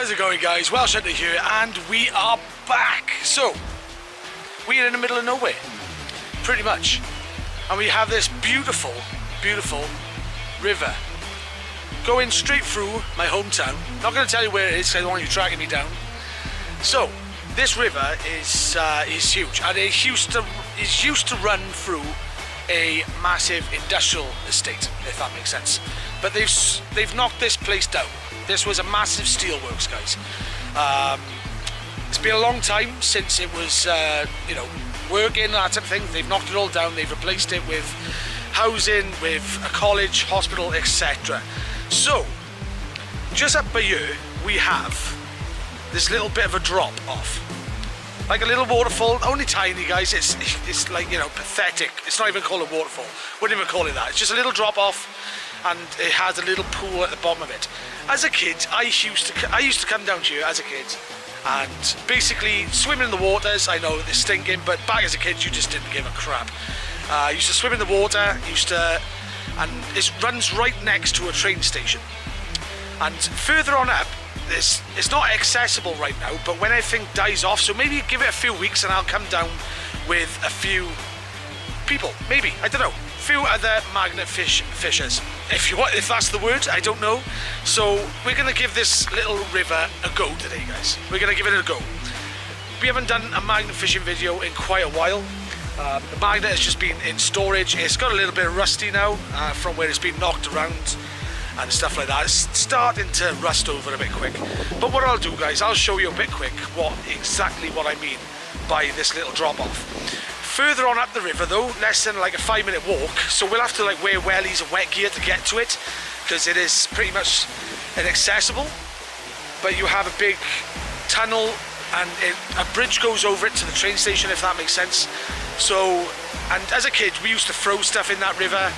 How's it going, guys? Welsh here, and we are back. So, we're in the middle of nowhere, pretty much, and we have this beautiful, beautiful river going straight through my hometown. Not going to tell you where it is because I don't want you tracking me down. So, this river is huge, and it used to run through a massive industrial estate, if that makes sense. But they've knocked this place down. This was a massive steelworks, guys. It's been a long time since it was, working, that type of thing. They've knocked it all down. They've replaced it with housing, with a college, hospital, etc. So, just up by here, we have this little bit of a drop off. Like a little waterfall, only tiny, guys. It's like, pathetic. It's not even called a waterfall. Wouldn't even call it that. It's just a little drop off, and it has a little pool at the bottom of it. As a kid, I used to come down here as a kid and basically swim in the waters. I know they're stinking, but back as a kid, you just didn't give a crap. I used to swim in the water, and it runs right next to a train station. And further on up, it's not accessible right now, but when everything dies off, so maybe give it a few weeks and I'll come down with a few people, maybe, I don't know, few other magnet fishers, if that's the word, I don't know. So we're gonna give this little river a go today, guys. We're gonna give it a go. We haven't done a magnet fishing video in quite a while. The magnet has just been in storage. It's got a little bit rusty now from where it's been knocked around and stuff like that. It's starting to rust over a bit quick. But what I'll do, guys, I'll show you a bit quick exactly what I mean by this little drop off. Further on up the river though, less than like a 5-minute walk, so we'll have to like wear wellies and wet gear to get to it, because it is pretty much inaccessible. But you have a big tunnel, and a bridge goes over it to the train station, if that makes sense. So, and as a kid, we used to throw stuff in that river,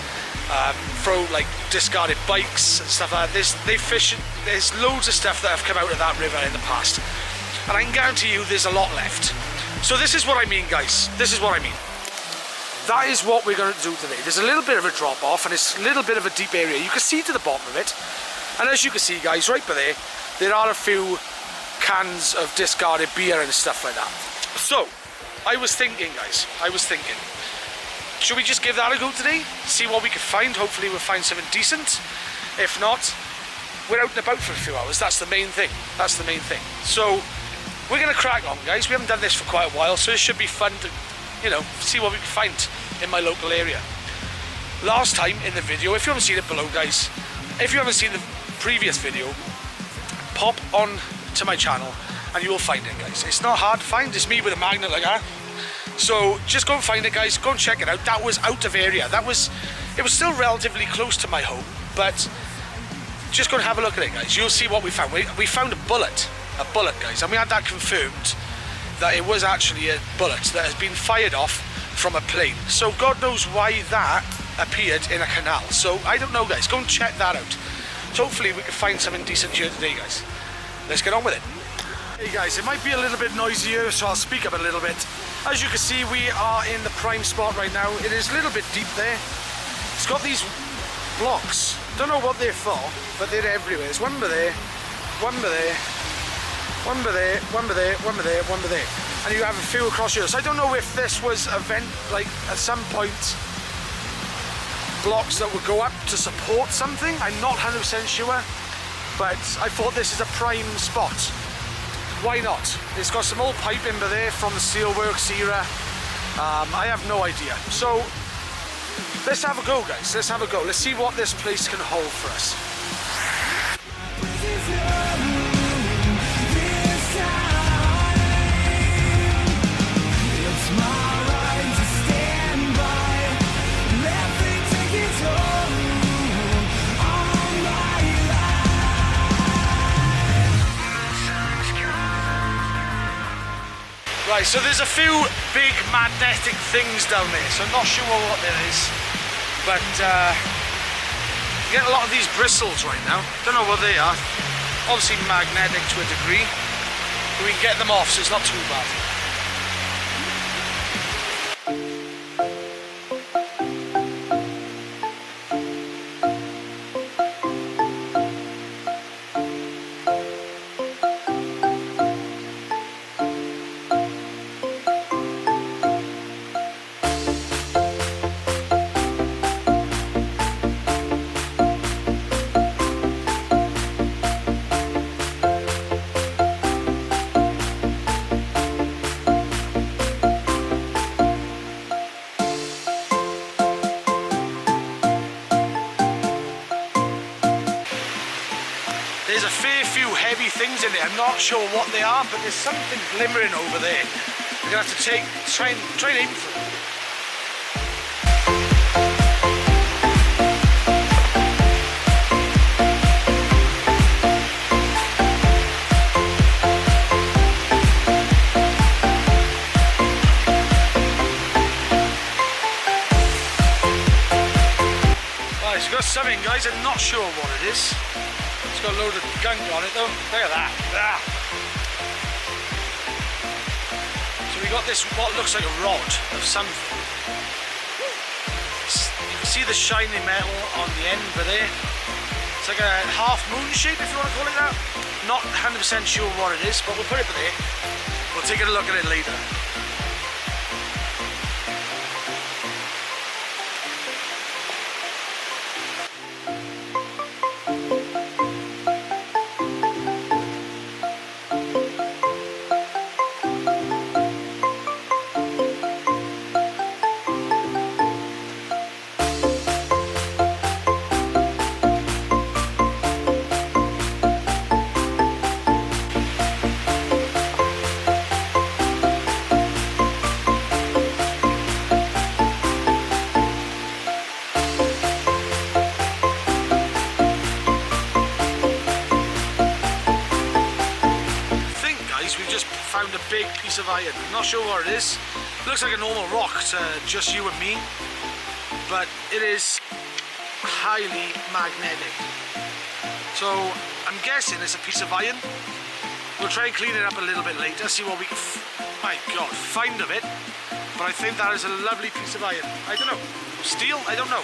throw like discarded bikes and stuff like that. There's loads of stuff that have come out of that river in the past, and I can guarantee you there's a lot left. So this is what I mean, guys. This is what I mean. That is what we're going to do today. There's a little bit of a drop off, and it's a little bit of a deep area. You can see to the bottom of it, and as you can see, guys, right by there are a few cans of discarded beer and stuff like that. So I was thinking, guys, should we just give that a go today? See what we can find. Hopefully we'll find something decent. If not, we're out and about for a few hours. That's the main thing. That's the main thing. So we're going to crack on, guys. We haven't done this for quite a while, so it should be fun to, see what we can find in my local area. Last time in the video, if you haven't seen it below, guys, if you haven't seen the previous video, pop on to my channel and you will find it, guys. It's not hard to find. It's me with a magnet like that. So just go and find it, guys. Go and check it out. That was out of area. It was still relatively close to my home, but just go and have a look at it, guys. You'll see what we found. We found a bullet, guys, and we had that confirmed that it was actually a bullet that has been fired off from a plane. So God knows why that appeared in a canal. So I don't know, guys. Go and check that out. So hopefully we can find something decent here today, guys. Let's get on with it. Hey guys, it might be a little bit noisier, so I'll speak up a little bit. As you can see, we are in the prime spot right now. It is a little bit deep there. It's got these blocks. Don't know what they're for, but they're everywhere. There's one by there, one by there, one by there, one by there, one by there, one by there. And you have a few across here. So I don't know if this was a vent, like at some point, blocks that would go up to support something. I'm not 100% sure, but I thought this is a prime spot. Why not? It's got some old piping by there from the Steelworks era. I have no idea. So let's have a go, guys. Let's have a go. Let's see what this place can hold for us. Right, so there's a few big magnetic things down there, so I'm not sure what there is, but you get a lot of these bristles right now. Don't know what they are. Obviously magnetic to a degree, but we can get them off, so it's not too bad. there's a fair few heavy things in there. I'm not sure what they are, but there's something glimmering over there. We're gonna have to try and aim for it. It's got something, guys. I'm not sure what it is. It's got a load of gunk on it, though. Look at that. Ah. So we got this, what looks like a rod of something. You can see the shiny metal on the end over there. It's like a half moon shape, if you want to call it that. Not 100% sure what it is, but we'll put it there. We'll take a look at it later. Found a big piece of iron. I'm not sure what it is. It looks like a normal rock to just you and me, but it is highly magnetic. So I'm guessing it's a piece of iron. We'll try and clean it up a little bit later, see what we can, find of it. But I think that is a lovely piece of iron. I don't know. Steel? I don't know.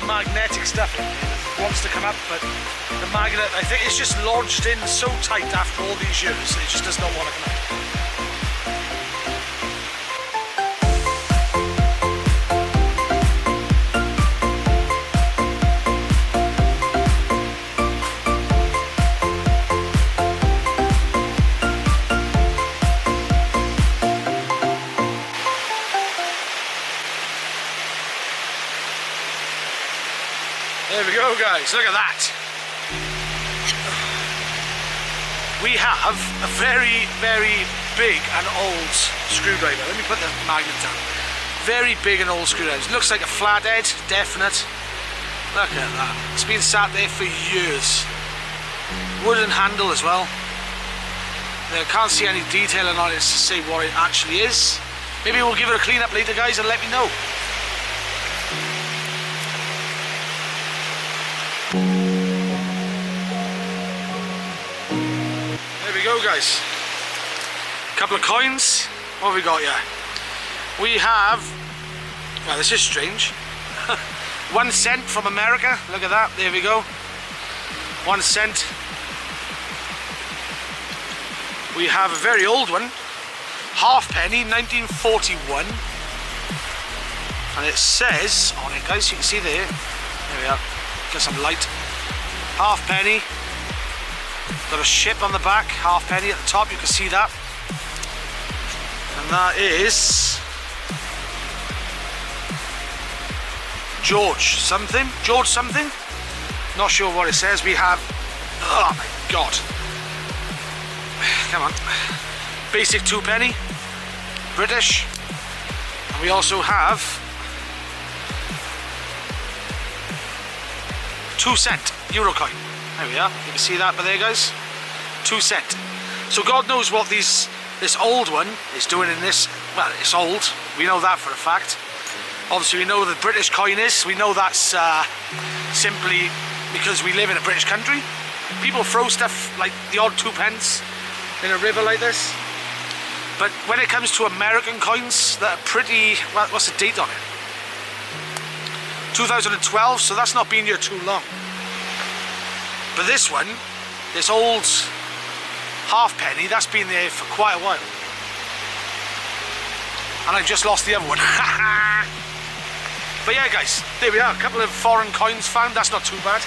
Magnetic stuff in here that wants to come up, but the magnet, I think it's just lodged in so tight after all these years, it just does not want to come out. There we go, guys, look at that. We have a very, very big and old screwdriver. Let me put the magnet down. Very big and old screwdriver. It looks like a flathead, definite. Look at that. It's been sat there for years. Wooden handle as well. I can't see any detailing on it to say what it actually is. Maybe we'll give it a clean up later, guys, and let me know. There we go, guys. A couple of coins. What have we got here? We have, well, this is strange. 1 cent from America. Look at that. There we go. 1 cent. We have a very old one. Halfpenny, 1941. And it says on it, guys, you can see there. There we are. Get some light. Halfpenny. Got a ship on the back. Halfpenny at the top. You can see that. And that is George something. George something. Not sure what it says. We have. Oh my God. Come on. Basic 2 penny. British. And we also have 2 cent euro coin. There we are. You can see that by there, guys. 2 cent. So God knows what this old one is doing in this. Well, it's old. We know that for a fact. Obviously, we know the British coin is. We know that's simply because we live in a British country. People throw stuff like the odd 2 pence in a river like this. But when it comes to American coins that are pretty, well, what's the date on it? 2012, so that's not been here too long. But this one, this old halfpenny, that's been there for quite a while. And I've just lost the other one. But yeah guys, there we are, a couple of foreign coins found, that's not too bad.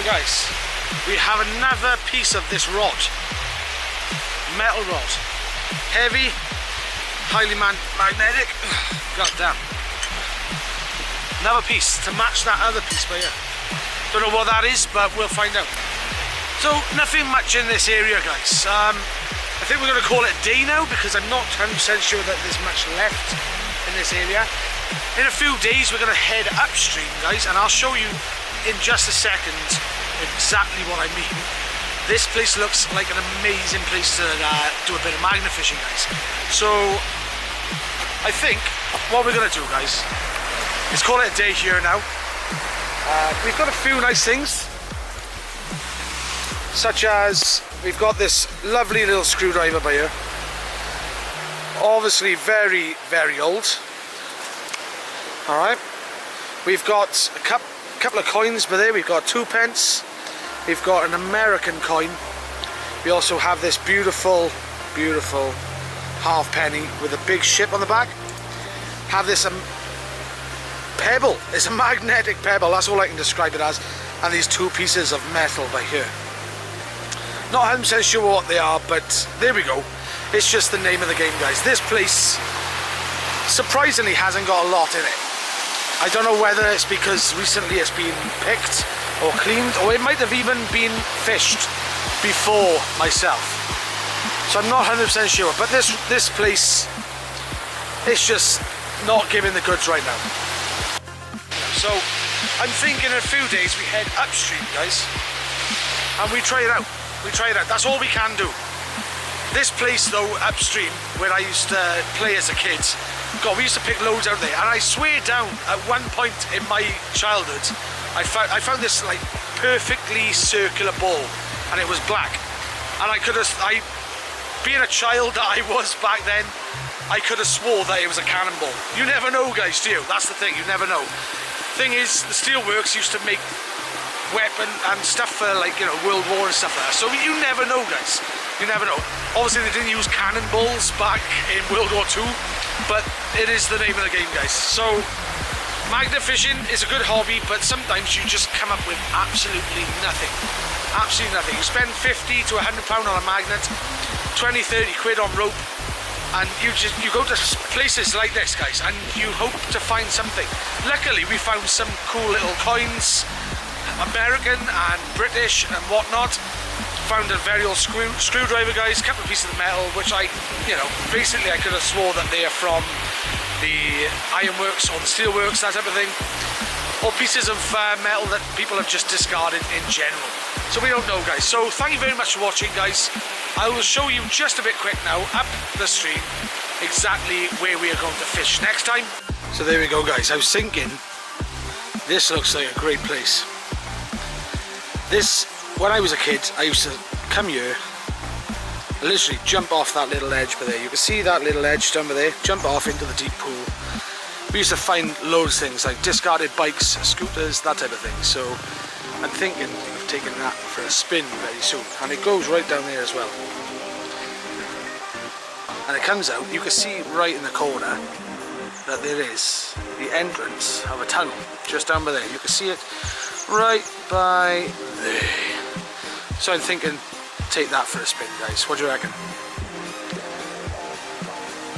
Guys, we have another piece of this rod, metal rod, heavy, highly magnetic. God damn, another piece to match that other piece by here. Don't know what that is, but we'll find out. So nothing much in this area, guys. I think we're going to call it a day now, because I'm not 100% sure that there's much left in this area. In a few days we're going to head upstream, guys, and I'll show you in just a second exactly what I mean. This place looks like an amazing place to do a bit of magnet fishing, guys. So I think what we're going to do, guys, is call it a day here now. We've got a few nice things, such as we've got this lovely little screwdriver by here, obviously very, very old. Alright, we've got a couple of coins by there. We've got 2 pence, we've got an American coin, we also have this beautiful, beautiful halfpenny with a big ship on the back. Have this pebble, it's a magnetic pebble, that's all I can describe it as, and these 2 pieces of metal by here. Not 100% sure what they are, but there we go. It's just the name of the game, guys. This place surprisingly hasn't got a lot in it. I don't know whether it's because recently it's been picked or cleaned, or it might have even been fished before myself. So I'm not 100% sure, but this place is just not giving the goods right now. So I'm thinking in a few days we head upstream, guys, and we try it out. We try it out. That's all we can do. This place though, upstream, where I used to play as a kid, God, we used to pick loads out there, and I swear down, at one point in my childhood, I found this like perfectly circular ball, and it was black, and being a child that I was back then, I could have swore that it was a cannonball. You never know, guys, do you? That's the thing, you never know. Thing is, the Steelworks used to make weapon and stuff for, like, you know, World War and stuff like that, so you never know, guys. You never know. Obviously they didn't use cannonballs back in World War II, but it is the name of the game, guys. So magnet fishing is a good hobby, but sometimes you just come up with absolutely nothing. Absolutely nothing. You spend 50 to £100 on a magnet, 20, 30 quid on rope, and you go to places like this, guys, and you hope to find something. Luckily we found some cool little coins, American and British and whatnot. Found a very old screwdriver, guys, a couple of pieces of metal, which basically I could have swore that they are from the ironworks or the steelworks, that type of thing, or pieces of metal that people have just discarded in general. So we don't know, guys. So thank you very much for watching, guys. I will show you just a bit quick now up the stream exactly where we are going to fish next time. So there we go, guys. I was thinking this looks like a great place. When I was a kid, I used to come here, literally jump off that little edge over there. You can see that little edge down there, jump off into the deep pool. We used to find loads of things like discarded bikes, scooters, that type of thing. So I'm thinking of taking that for a spin very soon. And it goes right down there as well. And it comes out, you can see right in the corner that there is the entrance of a tunnel just down by there. You can see it right by there. So I'm thinking, take that for a spin, guys. What do you reckon?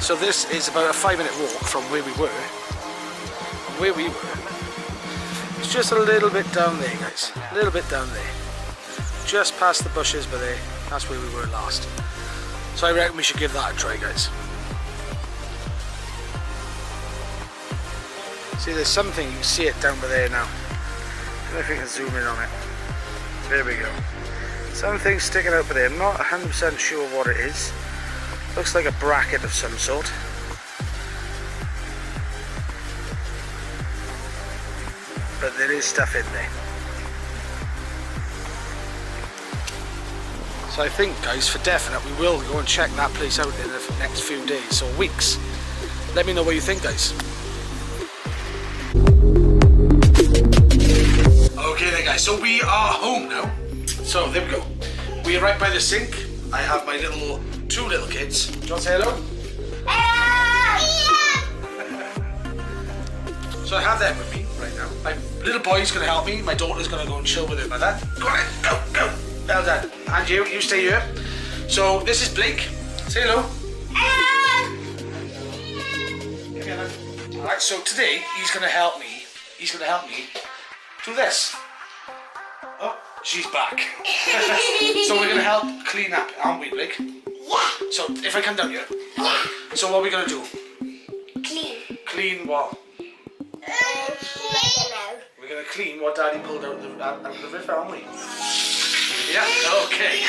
So this is about a 5-minute walk from where we were. And where we were, it's just a little bit down there, guys. A little bit down there. Just past the bushes by there. That's where we were last. So I reckon we should give that a try, guys. See, there's something, you can see it down by there now. I don't know if you can zoom in on it. There we go. Something sticking out by there. I'm not 100% sure what it is. Looks like a bracket of some sort. But there is stuff in there. So I think, guys, for definite, we will go and check that place out in the next few days or weeks. Let me know what you think, guys. Okay then, guys, so we are home now. So there we go. We are right by the sink. I have my two little kids. Do you want to say hello? So I have them with me right now. My little boy's going to help me. My daughter's going to go and chill with her mother. Go on, go. Well done. And you stay here. So this is Blake. Say hello. Come here, then. Alright, so today he's going to help me. He's going to help me do this. Oh, she's back. So we're going to help clean up, aren't we, Blake? Yeah. So if I come down here. Yeah. So what are we going to do? Clean. Clean what? I don't know. We're going to clean what Daddy pulled out of the river, aren't we? Yeah, okay.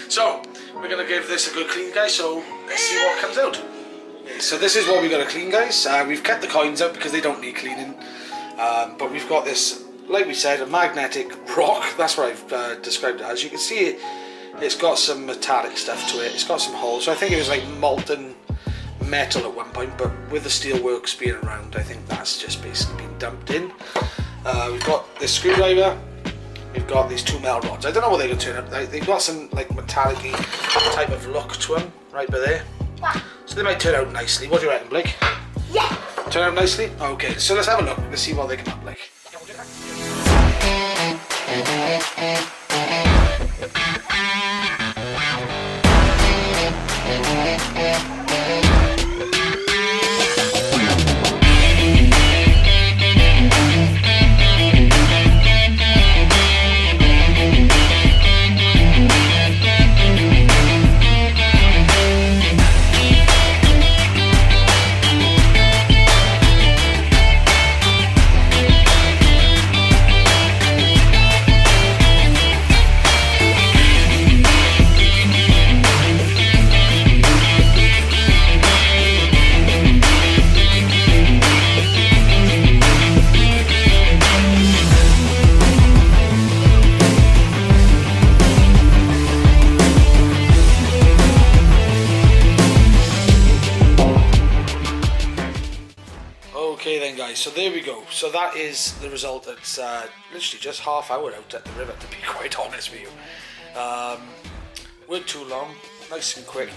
So, we're going to give this a good clean, guys, so let's see what comes out. Okay, so this is what we're going to clean, guys. We've kept the coins out because they don't need cleaning. But we've got this, like we said, a magnetic rock. That's what I've described it as. You can see it, it's got some metallic stuff to it. It's got some holes. So I think it was like molten metal at one point, but with the Steelworks being around, I think that's just basically been dumped in. We've got this screwdriver. We've got these two metal rods. I don't know what they're going to turn up. They've got some like metallic-y type of look to them, right by there. Yeah. So they might turn out nicely. What do you reckon, Blake? Yeah. Turn out nicely? Okay, so let's have a look. Let's see what they come up like. Okay then, guys, so there we go. So that is the result. It's literally just half hour out at the river, to be quite honest with you. Weren't too long, nice and quick.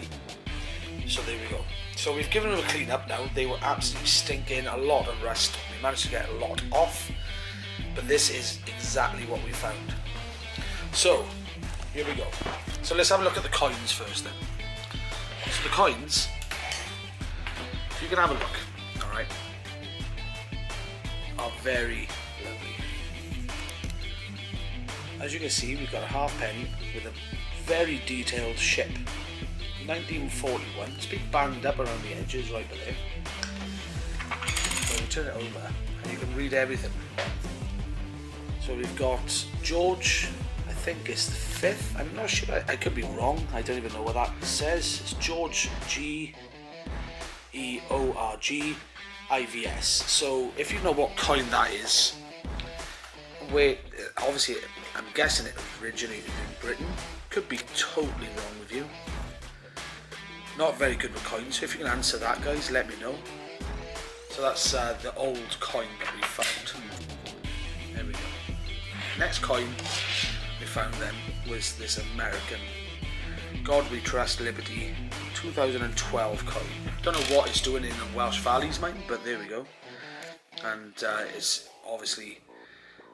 So there we go. So we've given them a clean up now. They were absolutely stinking, a lot of rust. We managed to get a lot off, but this is exactly what we found. So here we go. So let's have a look at the coins first then. So the coins, if you can have a look, alright, are very lovely. As you can see, we've got a half penny with a very detailed ship. 1941. It's been banged up around the edges right there. So we turn it over and you can read everything. So we've got George, I think it's the 5th. I'm not sure, I could be wrong. I don't even know what that says. It's George Georg IVS. So if you know what coin that is, obviously I'm guessing it originated in Britain. Could be totally wrong with you. Not very good with coins, so if you can answer that, guys, let me know. So that's the old coin that we found. There we go. Next coin we found then was this American God We Trust Liberty 2012 coin. Don't know what it's doing in the Welsh Valleys, mate, but there we go. And it's obviously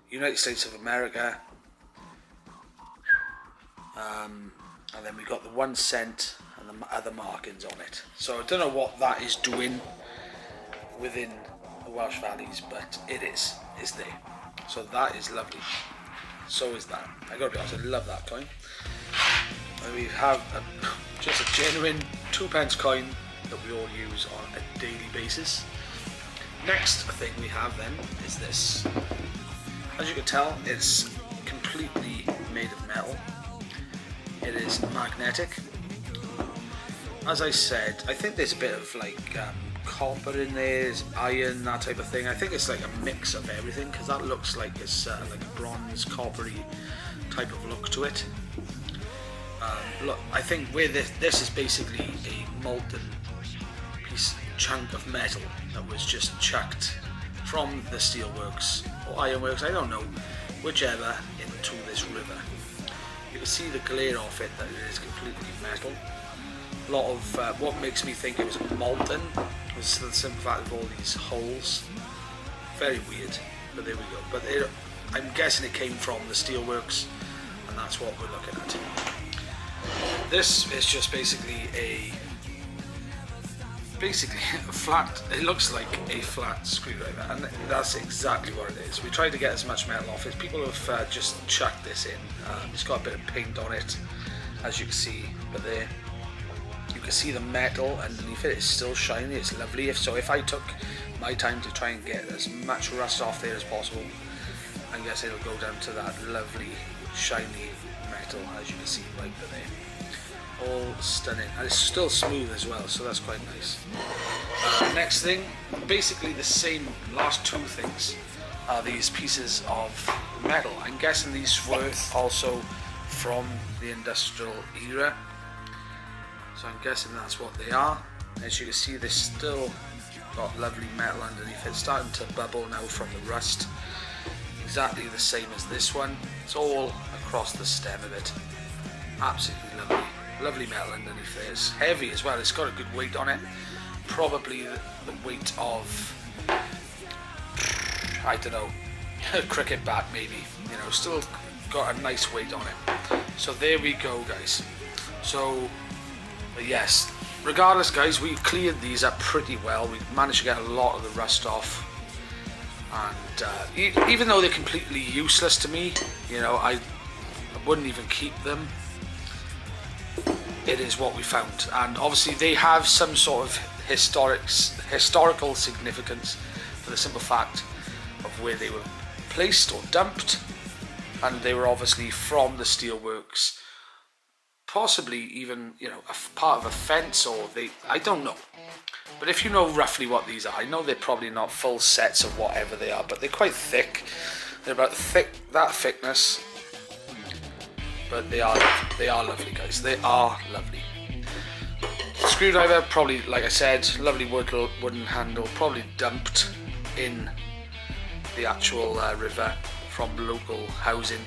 United States of America. And then we got the 1 cent and the other markings on it. So I don't know what that is doing within the Welsh Valleys, but it is. It's there. So that is lovely. So is that. I gotta be honest, I love that coin. And we have just a genuine 2 pence coin that we all use on a daily basis. next thing we have then is this. As you can tell, it's completely made of metal. It is magnetic. As I said, I think there's a bit of like copper in there, there's iron, that type of thing. I think it's like a mix of everything, because that looks like it's like a bronze, coppery type of look to it. Look, I think where this is basically a molten chunk of metal that was just chucked from the steelworks or ironworks, I don't know, whichever, into this river. You can see the glare off it, that it is completely metal. A lot of what makes me think it was molten was the simple fact of all these holes. Very weird, but there we go. But I'm guessing it came from the steelworks, and that's what we're looking at. This is just basically a flat, it looks like a flat screwdriver, and that's exactly what it is. We tried to get as much metal off it. People have just chucked this in. It's got a bit of paint on it, as you can see, but there you can see the metal underneath it is still shiny. It's lovely. If I took my time to try and get as much rust off there as possible, I guess it'll go down to that lovely shiny metal, as you can see right there. All stunning, and it's still smooth as well, so that's quite nice. Next thing, basically the same last two things are these pieces of metal. I'm guessing these were also from the industrial era, so I'm guessing that's what they are. As you can see, they're still got lovely metal underneath it, starting to bubble now from the rust. Exactly the same as this one. It's all across the stem of it. Absolutely lovely. Lovely metal underneath there. It's heavy as well. It's got a good weight on it. Probably the weight of, I don't know, a cricket bat maybe. You know, still got a nice weight on it. So there we go, guys. So yes, regardless, guys, we cleared these up pretty well. We managed to get a lot of the rust off. And even though they're completely useless to me, you know, I wouldn't even keep them. It is what we found, and obviously they have some sort of historical significance for the simple fact of where they were placed or dumped, and they were obviously from the steelworks, possibly even, you know, a part of a fence, or I don't know. But if you know roughly what these are, I know they're probably not full sets of whatever they are, but they're quite thick. They're about that thickness. But they are lovely, guys. They are lovely. Screwdriver, probably, like I said, lovely wooden handle, probably dumped in the actual river from local housing.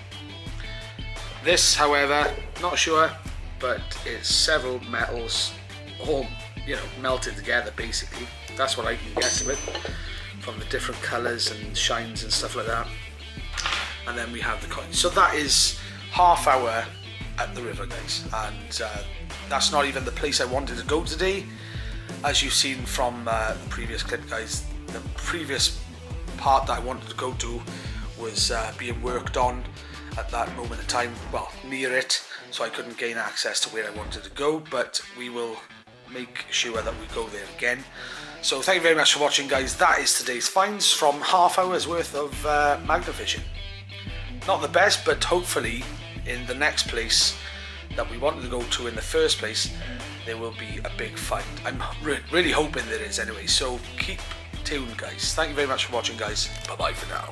This, however, not sure, but it's several metals all, you know, melted together basically. That's what I can guess of it, from the different colours and shines and stuff like that. And then we have the coins. So that is half hour at the river, guys, and that's not even the place I wanted to go today. As you've seen from the previous clip, guys, the previous part that I wanted to go to was being worked on at that moment in time, well, near it, so I couldn't gain access to where I wanted to go, but we will make sure that we go there again. So thank you very much for watching, guys. That is today's finds from half hour's worth of magna fishing. Not the best, but hopefully in the next place that we wanted to go to in the first place, there will be a big find. I'm really hoping there is anyway, so keep tuned, guys. Thank you very much for watching, guys. Bye bye for now.